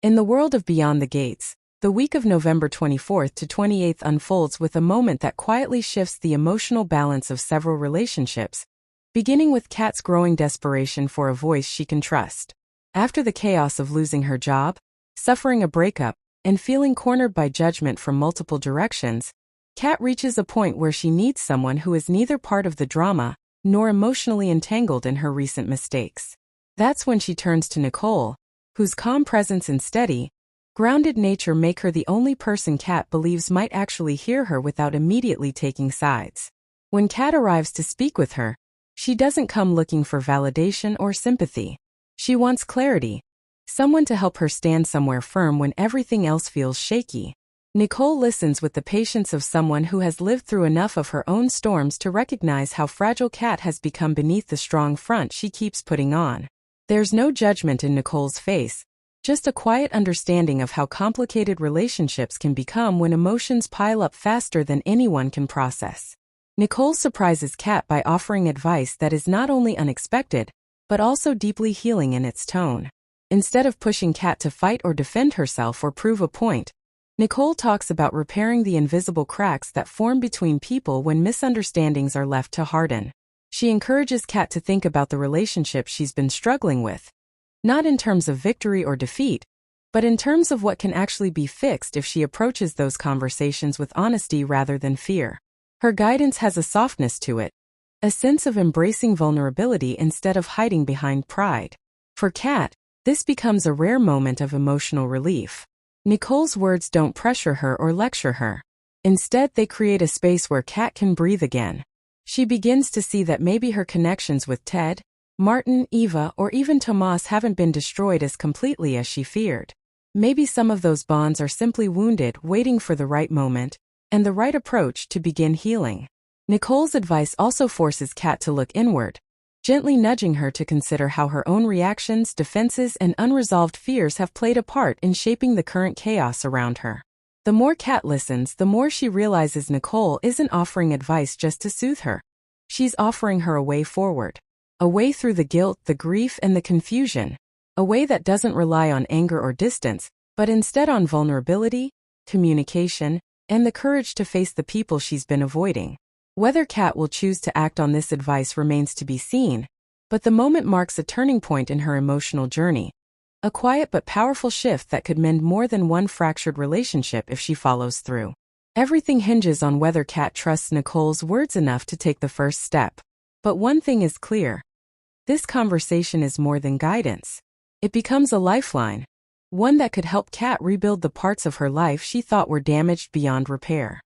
In the world of Beyond the Gates, the week of November 24th to 28th unfolds with a moment that quietly shifts the emotional balance of several relationships, beginning with Kat's growing desperation for a voice she can trust. After the chaos of losing her job, suffering a breakup, and feeling cornered by judgment from multiple directions, Kat reaches a point where she needs someone who is neither part of the drama nor emotionally entangled in her recent mistakes. That's when she turns to Nicole, whose calm presence and steady, grounded nature make her the only person Kat believes might actually hear her without immediately taking sides. When Kat arrives to speak with her, she doesn't come looking for validation or sympathy. She wants clarity, someone to help her stand somewhere firm when everything else feels shaky. Nicole listens with the patience of someone who has lived through enough of her own storms to recognize how fragile Kat has become beneath the strong front she keeps putting on. There's no judgment in Nicole's face, just a quiet understanding of how complicated relationships can become when emotions pile up faster than anyone can process. Nicole surprises Kat by offering advice that is not only unexpected, but also deeply healing in its tone. Instead of pushing Kat to fight or defend herself or prove a point, Nicole talks about repairing the invisible cracks that form between people when misunderstandings are left to harden. She encourages Kat to think about the relationship she's been struggling with, not in terms of victory or defeat, but in terms of what can actually be fixed if she approaches those conversations with honesty rather than fear. Her guidance has a softness to it, a sense of embracing vulnerability instead of hiding behind pride. For Kat, this becomes a rare moment of emotional relief. Nicole's words don't pressure her or lecture her. Instead, they create a space where Kat can breathe again. She begins to see that maybe her connections with Ted, Martin, Eva, or even Tomas haven't been destroyed as completely as she feared. Maybe some of those bonds are simply wounded, waiting for the right moment and the right approach to begin healing. Nicole's advice also forces Kat to look inward, gently nudging her to consider how her own reactions, defenses, and unresolved fears have played a part in shaping the current chaos around her. The more Kat listens, the more she realizes Nicole isn't offering advice just to soothe her. She's offering her a way forward. A way through the guilt, the grief, and the confusion. A way that doesn't rely on anger or distance, but instead on vulnerability, communication, and the courage to face the people she's been avoiding. Whether Kat will choose to act on this advice remains to be seen, but the moment marks a turning point in her emotional journey. A quiet but powerful shift that could mend more than one fractured relationship if she follows through. Everything hinges on whether Kat trusts Nicole's words enough to take the first step. But one thing is clear. This conversation is more than guidance. It becomes a lifeline, one that could help Kat rebuild the parts of her life she thought were damaged beyond repair.